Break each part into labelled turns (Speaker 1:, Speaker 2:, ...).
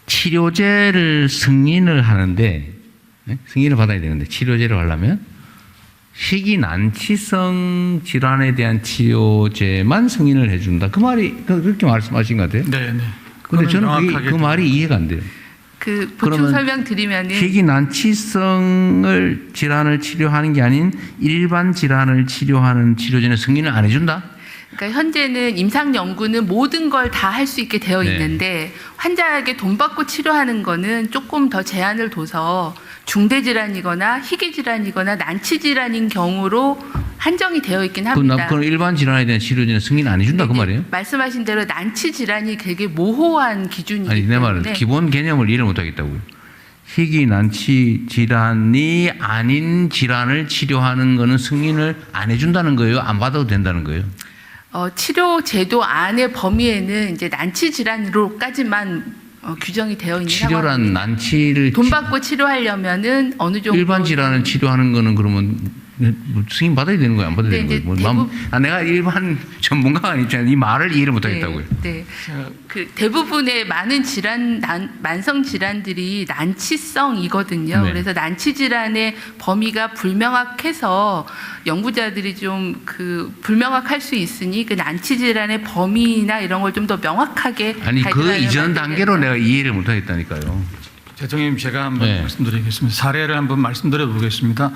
Speaker 1: 치료제를 승인을 하는데, 승인을 받아야 되는데 치료제를 하려면 희귀난치성 질환에 대한 치료제만 승인을 해준다. 그 말이 그렇게 말씀하신 것 같아요.
Speaker 2: 네, 네.
Speaker 1: 그런데 저는 그 말이 이해가 안 돼요.
Speaker 3: 그 보충 설명 드리면은
Speaker 1: 희귀난치성을 질환을 치료하는 게 아닌 일반 질환을 치료하는 치료제는 승인을 안 해준다.
Speaker 3: 그러니까 현재는 임상 연구는 모든 걸 다 할 수 있게 되어
Speaker 1: 네.
Speaker 3: 있는데 환자에게 돈 받고 치료하는 거는 조금 더 제한을 둬서 중대 질환이거나 희귀 질환이거나 난치 질환인 경우로 한정이 되어 있긴 합니다.
Speaker 1: 그럼 일반 질환에 대한 치료제는 승인 안 해준다 그 말이에요?
Speaker 3: 말씀하신 대로 난치 질환이 되게 모호한 기준이기
Speaker 1: 아니 내 말은
Speaker 3: 때문에
Speaker 1: 기본 개념을 이해를 못 하겠다고요. 희귀 난치 질환이 아닌 질환을 치료하는 거는 승인을 안 해준다는 거예요? 안 받아도 된다는 거예요?
Speaker 3: 치료 제도 안의 범위에는 이제 난치 질환으로까지만 규정이 되어 있는
Speaker 1: 치료란
Speaker 3: 상황입니다.
Speaker 1: 난치를
Speaker 3: 돈 받고 치료하려면은 어느 정도
Speaker 1: 일반 질환을 치료하는 거는 그러면 승인 받아야 되는 거예요? 안 받아야
Speaker 3: 네,
Speaker 1: 되는 거예요? 내가 일반 전문가가 아니잖아요. 이 말을 이해를 못 하겠다고요.
Speaker 3: 네. 그 대부분의 많은 질환, 만성 질환들이 난치성이거든요.
Speaker 1: 네.
Speaker 3: 그래서 난치 질환의 범위가 불명확해서 연구자들이 좀 불명확할 수 있으니 그 난치 질환의 범위나 이런 걸 좀 더 명확하게
Speaker 1: 아니 그
Speaker 3: 가이드라인을
Speaker 1: 이전 단계로
Speaker 3: 만들겠다.
Speaker 1: 내가 이해를 못 하겠다니까요.
Speaker 2: 대통령님 제가 한번
Speaker 1: 네.
Speaker 2: 말씀드리겠습니다. 사례를 한번 말씀드려 보겠습니다.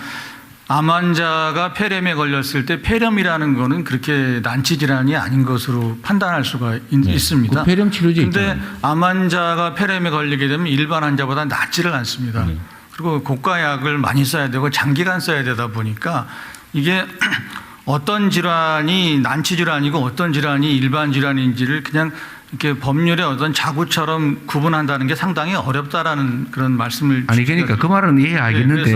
Speaker 2: 암 환자가 폐렴에 걸렸을 때 폐렴이라는 거는 그렇게 난치 질환이 아닌 것으로 판단할 수가 있습니다.
Speaker 1: 그 폐렴 치료제
Speaker 2: 그런데
Speaker 1: 있잖아요.
Speaker 2: 암 환자가 폐렴에 걸리게 되면 일반 환자보다 낫지를 않습니다. 그리고 고가약을 많이 써야 되고 장기간 써야 되다 보니까 이게 어떤 질환이 난치 질환이고 어떤 질환이 일반 질환인지를 그냥 이렇게 법률의 어떤 자구처럼 구분한다는 게 상당히 어렵다라는 그런 말씀을
Speaker 1: 아니 그러니까 그 말은 이해하겠는데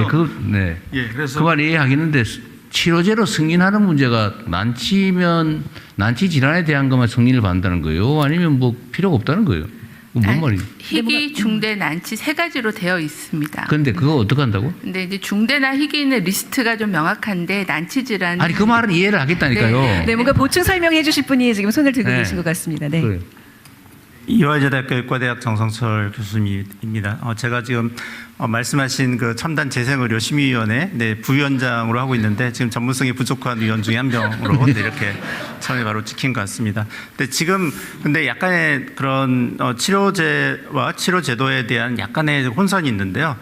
Speaker 2: 네, 그래서
Speaker 1: 그 말 이해하겠는데 치료제로 승인하는 문제가 난치 질환에 대한 것만 승인을 받는다는 거예요? 아니면 뭐 필요가 없다는 거예요? 뭔 말이에요?
Speaker 3: 희귀, 중대, 난치 세 가지로 되어 있습니다.
Speaker 1: 그런데 그거 어떻게 한다고?
Speaker 3: 근데 이제 중대나 희귀는 리스트가 좀 명확한데 난치 질환
Speaker 1: 아니 그 말은 이해를 하겠다니까요.
Speaker 3: 네,
Speaker 4: 뭔가 보충 설명해 주실 분이 지금 손을 들고
Speaker 1: 네.
Speaker 4: 계신 것 같습니다. 네.
Speaker 1: 그래요.
Speaker 5: 이화여자대학교 의과대학 정성철 교수님입니다. 제가 지금 말씀하신 그 첨단 재생의료 심의위원회 부위원장으로 하고 있는데 지금 전문성이 부족한 위원 중에 한 명으로 이렇게 처음에 바로 찍힌 것 같습니다. 근데 약간의 그런 치료제와 치료제도에 대한 약간의 혼선이 있는데요.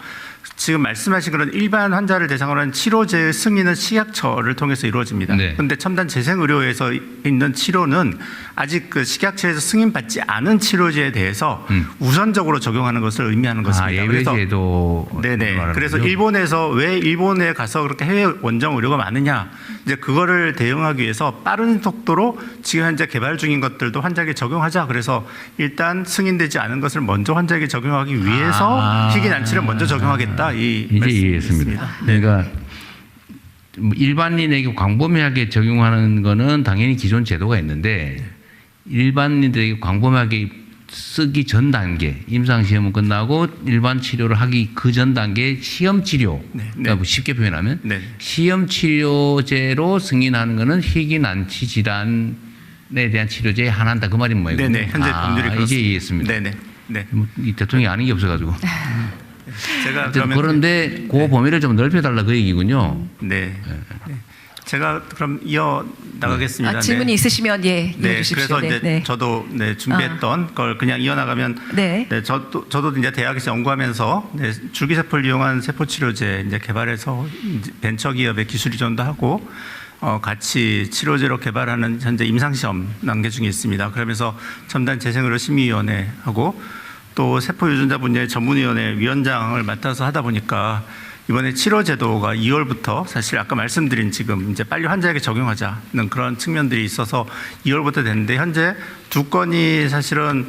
Speaker 5: 지금 말씀하신 그런 일반 환자를 대상으로 한 치료제의 승인은 식약처를 통해서 이루어집니다. 그런데 첨단 재생의료에서 있는 치료는 아직 그 식약처에서 승인받지 않은 치료제에 대해서 우선적으로 적용하는 것을 의미하는 것입니다.
Speaker 1: 예외제도.
Speaker 5: 네네. 그래서 일본에서 왜 일본에 가서 그렇게 해외 원정 의료가 많으냐, 이제 그거를 대응하기 위해서 빠른 속도로 지금 현재 개발 중인 것들도 환자에게 적용하자. 그래서 일단 승인되지 않은 것을 먼저 환자에게 적용하기 위해서 희귀 난치를 먼저 적용하겠다. 이
Speaker 1: 이제 이해했습니다. 그러니까 일반인에게 광범위하게 적용하는 거는 당연히 기존 제도가 있는데 일반인들에게 광범위하게 쓰기 전 단계, 임상시험은 끝나고 일반 치료를 하기 그 전 단계 시험 치료, 그러니까 쉽게 표현하면 시험 치료제로 승인하는 거는 희귀 난치 질환에 대한 치료제에 한한다 그 말인 모양이군요.
Speaker 5: 네네. 현재 법률이 그렇습니다.
Speaker 1: 이제 이해했습니다.
Speaker 5: 네네. 네.
Speaker 1: 이 대통령이 아는 게 없어가지고.
Speaker 5: 제가
Speaker 1: 그런데 그 범위를 좀 넓혀달라 그 얘기군요.
Speaker 5: 네. 제가 그럼 이어 나가겠습니다.
Speaker 4: 질문이 있으시면 이해 주십시오.
Speaker 5: 그래서 이제 저도 준비했던 걸 그냥 이어 나가면 저도 이제 현대학에서 연구하면서 줄기세포를 이용한 세포 치료제 이제 개발해서 벤처 기업에 기술 이전도 하고 같이 치료제로 개발하는 현재 임상시험 단계 중에 있습니다. 그러면서 첨단 재생의료 심의위원회하고 또 세포 유전자 분야의 전문위원회 위원장을 맡아서 하다 보니까 이번에 치료제도가 2월부터 사실 아까 말씀드린 지금 이제 빨리 환자에게 적용하자는 그런 측면들이 있어서 2월부터 됐는데 현재 2건이 사실은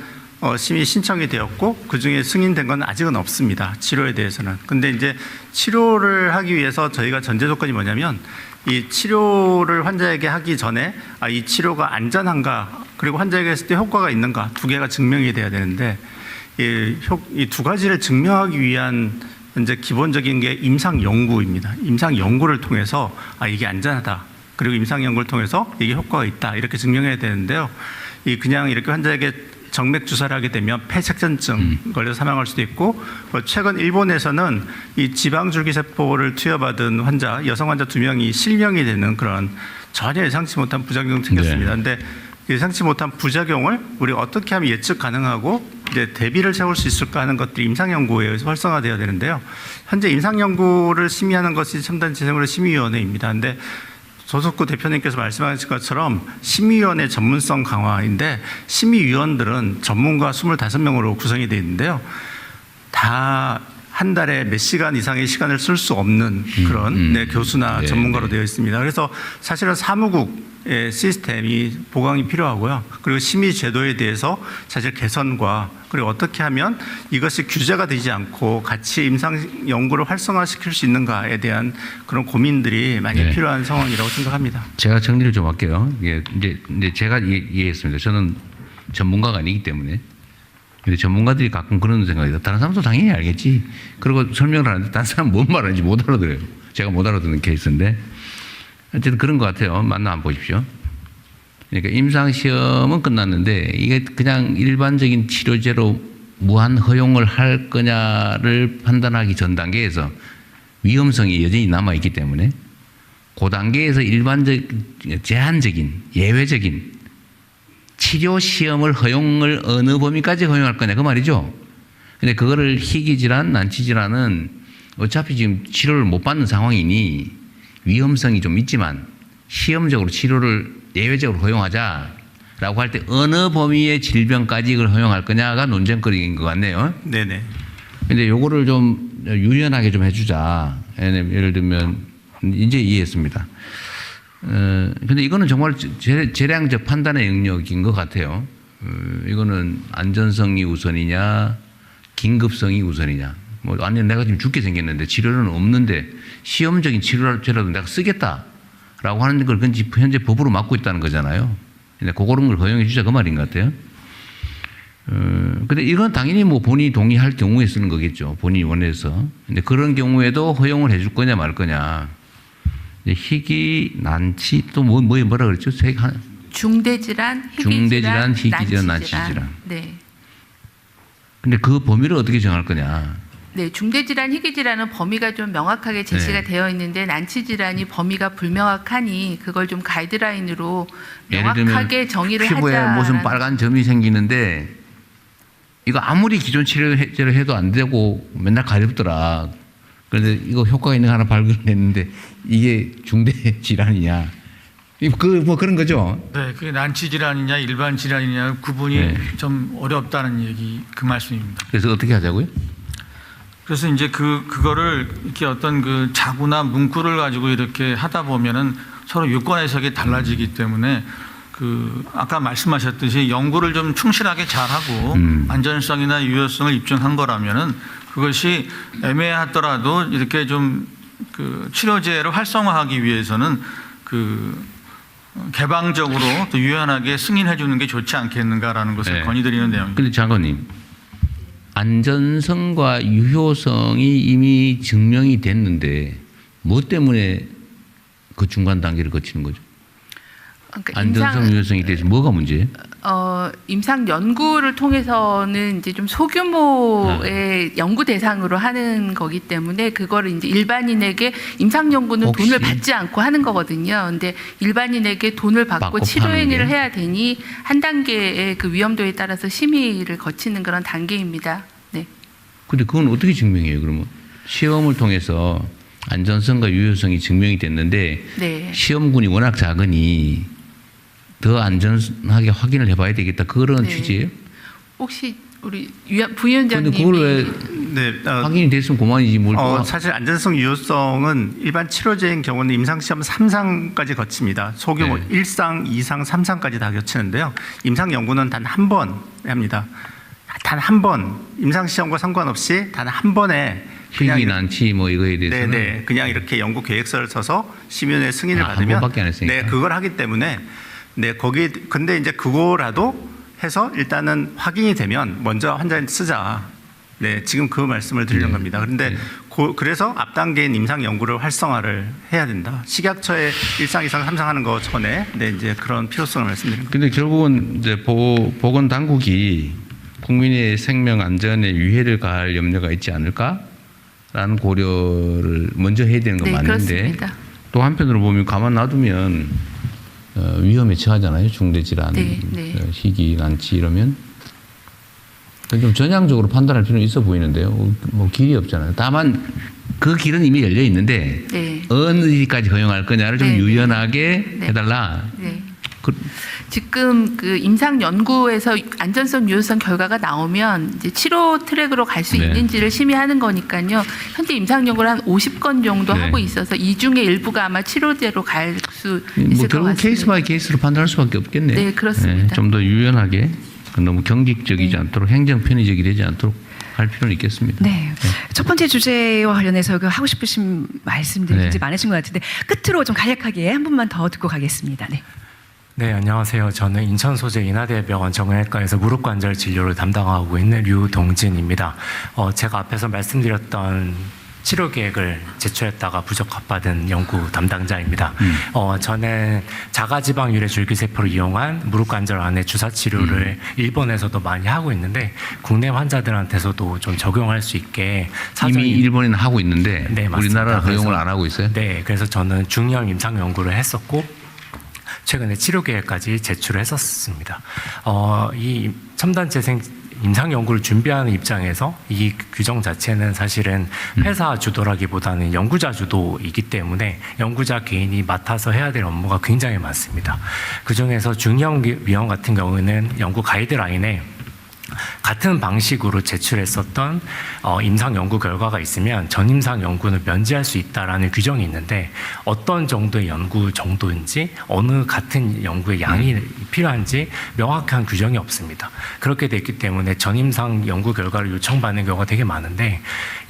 Speaker 5: 심의 신청이 되었고 그 중에 승인된 건 아직은 없습니다. 치료에 대해서는. 근데 이제 치료를 하기 위해서 저희가 전제 조건이 뭐냐면 이 치료를 환자에게 하기 전에 이 치료가 안전한가 그리고 환자에게 했을 때 효과가 있는가 두 개가 증명이 돼야 되는데 이 두 가지를 증명하기 위한 현재 기본적인 게 임상 연구입니다. 임상 연구를 통해서 이게 안전하다. 그리고 임상 연구를 통해서 이게 효과가 있다. 이렇게 증명해야 되는데요. 그냥 이렇게 환자에게 정맥 주사를 하게 되면 폐색전증 걸려 사망할 수도 있고, 최근 일본에서는 이 지방줄기세포를 투여받은 환자, 여성 환자 2명이 실명이 되는 그런 전혀 예상치 못한 부작용이 생겼습니다. 그런데 예상치 못한 부작용을 우리가 어떻게 하면 예측 가능하고 이제 대비를 세울 수 있을까 하는 것들이 임상연구에 의해서 활성화되어야 되는데요. 현재 임상연구를 심의하는 것이 첨단지생물의 심의위원회입니다. 그런데 조석구 대표님께서 말씀하신 것처럼 심의위원회 전문성 강화인데, 심의위원들은 전문가 25명으로 구성이 되어 있는데요. 다 한 달에 몇 시간 이상의 시간을 쓸 수 없는 그런 교수나
Speaker 1: 네,
Speaker 5: 전문가로
Speaker 1: 네.
Speaker 5: 되어 있습니다. 그래서 사실은 사무국의 시스템이 보강이 필요하고요. 그리고 심의 제도에 대해서 사실 개선과, 그리고 어떻게 하면 이것이 규제가 되지 않고 같이 임상 연구를 활성화시킬 수 있는가에 대한 그런 고민들이 많이
Speaker 1: 네.
Speaker 5: 필요한 상황이라고 생각합니다.
Speaker 1: 제가 정리를 좀 할게요. 이게 이제 제가 이해했습니다. 저는 전문가가 아니기 때문에. 근데 전문가들이 가끔 그런 생각이, 다른 사람도 당연히 알겠지. 그리고 설명을 하는데 다른 사람 뭔 말하는지 못 알아들어요. 제가 못 알아듣는 케이스인데. 어쨌든 그런 것 같아요. 맞나 안 보십시오. 그러니까 임상시험은 끝났는데 이게 그냥 일반적인 치료제로 무한 허용을 할 거냐를 판단하기 전 단계에서 위험성이 여전히 남아있기 때문에 그 단계에서 제한적인, 예외적인 치료 시험을 허용을 어느 범위까지 허용할 거냐 그 말이죠. 근데 그거를 희귀질환, 난치질환은 어차피 지금 치료를 못 받는 상황이니 위험성이 좀 있지만 시험적으로 치료를 예외적으로 허용하자라고 할 때 어느 범위의 질병까지 이걸 허용할 거냐가 논쟁거리인 것 같네요.
Speaker 5: 네네.
Speaker 1: 근데 요거를 좀 유연하게 좀 해주자. 예를 들면 이제 이해했습니다. 근데 이거는 정말 재량적 판단의 영역인 것 같아요. 이거는 안전성이 우선이냐, 긴급성이 우선이냐. 뭐 아니 내가 지금 죽게 생겼는데 치료는 없는데 시험적인 치료제라도 내가 쓰겠다라고 하는 걸 현재 법으로 막고 있다는 거잖아요. 근데 그런 걸 허용해 주자 그 말인 것 같아요. 근데 이건 당연히 뭐 본인이 동의할 경우에 쓰는 거겠죠. 본인이 원해서. 근데 그런 경우에도 허용을 해줄 거냐 말 거냐. 희귀, 난치, 또 뭐라 그랬죠?
Speaker 3: 중대질환, 희귀질환,
Speaker 1: 희귀질환, 난치질환.
Speaker 3: 네.
Speaker 1: 근데 그 범위를 어떻게 정할 거냐?
Speaker 3: 네, 중대질환, 희귀질환은 범위가 좀 명확하게 제시가 되어 있는데 난치질환이 범위가 불명확하니 그걸 좀 가이드라인으로 명확하게 정의를 하자.
Speaker 1: 피부에 무슨 빨간 점이 생기는데 이거 아무리 기존 치료제를 해도 안 되고 맨날 가렵더라. 그런데 이거 효과가 있는 거 하나 발견했는데 이게 중대 질환이냐? 뭐 그런 거죠.
Speaker 2: 네, 그게 난치 질환이냐 일반 질환이냐 구분이 좀 어렵다는 얘기 그 말씀입니다.
Speaker 1: 그래서 어떻게 하자고요?
Speaker 2: 그래서 이제 그거를 이렇게 어떤 그 자구나 문구를 가지고 이렇게 하다 보면은 서로 유권 해석이 달라지기 때문에 아까 말씀하셨듯이 연구를 좀 충실하게 잘하고 안전성이나 유효성을 입증한 거라면은 그것이 애매하더라도 이렇게 좀 치료제를 활성화하기 위해서는 개방적으로 또 유연하게 승인해 주는 게 좋지 않겠는가라는 것을 건의드리는 내용입니다.
Speaker 1: 그런데 장관님, 안전성과 유효성이 이미 증명이 됐는데 뭐 때문에 그 중간 단계를 거치는 거죠?
Speaker 3: 그러니까
Speaker 1: 안전성, 유효성에 대해서 뭐가 문제예요?
Speaker 3: 임상 연구를 통해서는 이제 좀 소규모의 연구 대상으로 하는 거기 때문에 그거를 이제 일반인에게 임상 연구는 돈을 받지 않고 하는 거거든요. 근데 일반인에게 돈을 받고 치료 행위를 해야 되니 한 단계의 그 위험도에 따라서 심의를 거치는 그런 단계입니다. 네.
Speaker 1: 근데 그건 어떻게 증명해요, 그러면? 시험을 통해서 안전성과 유효성이 증명이 됐는데 시험군이 워낙 작으니 더 안전하게 확인을 해봐야 되겠다. 그런 취지예요?
Speaker 3: 혹시 우리 부위원장님이
Speaker 1: 그걸 왜 확인이 됐으면 그만이지 뭘
Speaker 5: 사실 안전성 유효성은 일반 치료제인 경우는 임상시험 3상까지 거칩니다. 소규모 1상, 2상, 3상까지 다 거치는데요. 임상연구는 단 한 번 합니다. 단 한 번 임상시험과 상관없이 단 한 번에
Speaker 1: 희귀 난치 뭐 이거에 대해서는
Speaker 5: 그냥 이렇게 연구 계획서를 써서 심의원의 승인을 받으면
Speaker 1: 한 번밖에 안 했으니까.
Speaker 5: 그걸 하기 때문에 근데 이제 그거라도 해서 일단은 확인이 되면 먼저 환자한테 쓰자. 네, 지금 그 말씀을 드리는 겁니다. 그런데 그래서 앞 단계인 임상 연구를 활성화를 해야 된다. 식약처의 1상, 2상, 3상 하는 거 전에 네, 이제 그런 필요성을 말씀드린 겁니다.
Speaker 1: 근데 결국은 이제 보건 당국이 국민의 생명 안전에 위해를 가할 염려가 있지 않을까라는 고려를 먼저 해야 되는 건
Speaker 3: 네,
Speaker 1: 맞는데
Speaker 3: 그렇습니다.
Speaker 1: 또 한편으로 보면 가만 놔두면 위험에 처하잖아요. 중대 질환,
Speaker 3: 네, 네.
Speaker 1: 희귀, 난치 이러면 좀 전향적으로 판단할 필요는 있어 보이는데요. 뭐 길이 없잖아요. 다만 그 길은 이미 열려 있는데
Speaker 3: 네.
Speaker 1: 어디까지 허용할 거냐를 좀
Speaker 3: 네,
Speaker 1: 유연하게
Speaker 3: 네.
Speaker 1: 해달라.
Speaker 3: 네.
Speaker 1: 그,
Speaker 3: 지금 그 임상 연구에서 안전성 유효성 결과가 나오면 이제 치료 트랙으로 갈 수
Speaker 1: 네.
Speaker 3: 있는지를 심의하는 거니까요. 현재 임상 연구를 한 50건 정도
Speaker 1: 네.
Speaker 3: 하고 있어서 이 중에 일부가 아마 치료제로 갈 수 있을
Speaker 1: 뭐
Speaker 3: 것
Speaker 1: 결국
Speaker 3: 같습니다.
Speaker 1: 케이스 바이 케이스로 판단할 수밖에 없겠네요.
Speaker 3: 네, 그렇습니다.
Speaker 1: 좀 더 유연하게 너무 경직적이지
Speaker 3: 네.
Speaker 1: 않도록 행정 편의적이 되지 않도록 할 필요는 있겠습니다.
Speaker 4: 네. 첫 번째 주제와 관련해서 그 하고 싶으신 말씀들이
Speaker 1: 네.
Speaker 4: 굉장히 많으신 것 같은데 끝으로 좀 간략하게 한 분만 더 듣고 가겠습니다. 네.
Speaker 6: 네, 안녕하세요. 저는 인천 소재 인하대병원 정형외과에서 무릎 관절 진료를 담당하고 있는 류동진입니다. 제가 앞에서 말씀드렸던 치료 계획을 제출했다가 부적합받은 연구 담당자입니다. 저는 자가지방 유래 줄기세포를 이용한 무릎 관절 안의 주사 치료를 일본에서도 많이 하고 있는데 국내 환자들한테서도 좀 적용할 수 있게
Speaker 1: 이미 일본에는 하고 있는데
Speaker 6: 네, 맞습니다.
Speaker 1: 우리나라는 허용을
Speaker 6: 그래서-
Speaker 1: 안 하고 있어요?
Speaker 6: 네, 그래서 저는 중형 임상 연구를 했었고 최근에 치료 계획까지 제출을 했었습니다. 이 첨단 재생 임상 연구를 준비하는 입장에서 이 규정 자체는 사실은 회사 주도라기보다는 연구자 주도이기 때문에 연구자 개인이 맡아서 해야 될 업무가 굉장히 많습니다. 그 중에서 중형 위험 같은 경우는 연구 가이드라인에 같은 방식으로 제출했었던 임상 연구 결과가 있으면 전임상 연구는 면제할 수 있다라는 규정이 있는데 어떤 정도의 연구 정도인지 어느 같은 연구의 양이 필요한지 명확한 규정이 없습니다. 그렇게 됐기 때문에 전임상 연구 결과를 요청받는 경우가 되게 많은데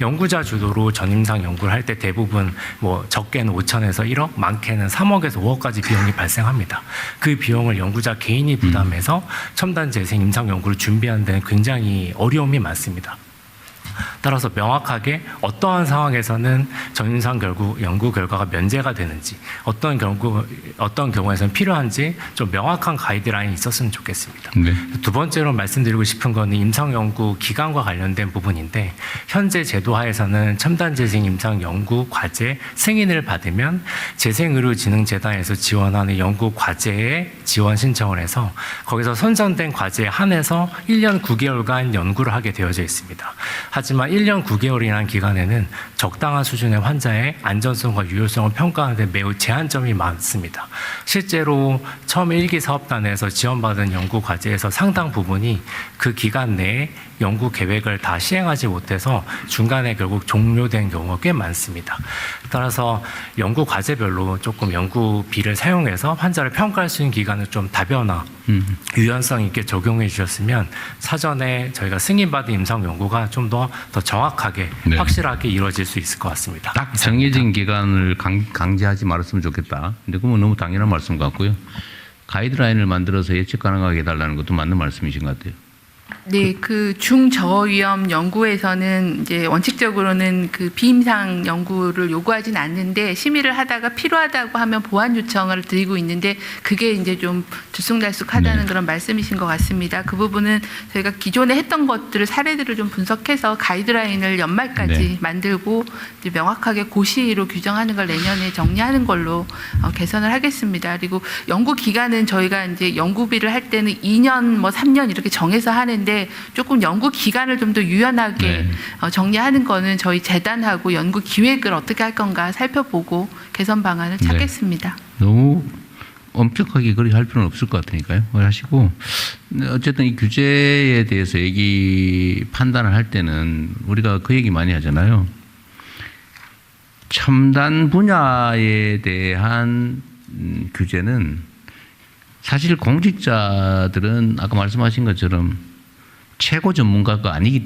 Speaker 6: 연구자 주도로 전임상 연구를 할 때 대부분 뭐 적게는 5천에서 1억, 많게는 3억에서 5억까지 비용이 발생합니다. 그 비용을 연구자 개인이 부담해서 첨단 재생 임상 연구를 준비하는 데는 굉장히 어려움이 많습니다. 따라서 명확하게 어떠한 상황에서는 전임상 연구 결과가 면제가 되는지 어떤 경우에서는 필요한지 좀 명확한 가이드라인이 있었으면 좋겠습니다.
Speaker 1: 네.
Speaker 6: 두 번째로 말씀드리고 싶은 거는 임상 연구 기간과 관련된 부분인데 현재 제도하에서는 첨단 재생 임상 연구 과제 승인을 받으면 재생의료진흥재단에서 지원하는 연구 과제에 지원 신청을 해서 거기서 선정된 과제에 한해서 1년 9개월간 연구를 하게 되어져 있습니다. 하지만 1년 9개월이라는 기간에는 적당한 수준의 환자의 안전성과 유효성을 평가하는 데 매우 제한점이 많습니다. 실제로 처음 1기 사업단에서 지원받은 연구 과제에서 상당 부분이 그 기간 내에 연구 계획을 다 시행하지 못해서 중간에 결국 종료된 경우가 꽤 많습니다. 따라서 연구 과제별로 조금 연구비를 사용해서 환자를 평가할 수 있는 기간을 좀 다변화, 유연성 있게 적용해 주셨으면 사전에 저희가 승인받은 임상 연구가 좀 더 정확하게
Speaker 1: 네.
Speaker 6: 확실하게 이루어질 수 있을 것 같습니다.
Speaker 1: 딱 정해진 기간을 강제하지 말았으면 좋겠다. 근데 그건 너무 당연한 말씀 같고요. 가이드라인을 만들어서 예측 가능하게 해달라는 것도 맞는 말씀이신 것 같아요.
Speaker 3: 네, 그 중저위험 연구에서는 이제 원칙적으로는 그 비임상 연구를 요구하진 않는데 심의를 하다가 필요하다고 하면 보완 요청을 드리고 있는데 그게 이제 좀 들쑥날쑥하다는
Speaker 1: 네.
Speaker 3: 그런 말씀이신 것 같습니다. 그 부분은 저희가 기존에 했던 것들을 사례들을 좀 분석해서 가이드라인을 연말까지
Speaker 1: 네.
Speaker 3: 만들고 이제 명확하게 고시로 규정하는 걸 내년에 정리하는 걸로 개선을 하겠습니다. 그리고 연구 기간은 저희가 이제 연구비를 할 때는 2년 뭐 3년 이렇게 정해서 하는데 조금 연구 기간을 좀 더 유연하게
Speaker 1: 네.
Speaker 3: 정리하는 거는 저희 재단하고 연구 기획을 어떻게 할 건가 살펴보고 개선 방안을
Speaker 1: 네.
Speaker 3: 찾겠습니다.
Speaker 1: 너무 엄격하게 그렇게 할 필요는 없을 것 같으니까요. 하시고 어쨌든 이 규제에 대해서 판단을 할 때는 우리가 그 얘기 많이 하잖아요. 첨단 분야에 대한 규제는 사실 공직자들은 아까 말씀하신 것처럼 최고 전문가가 아니기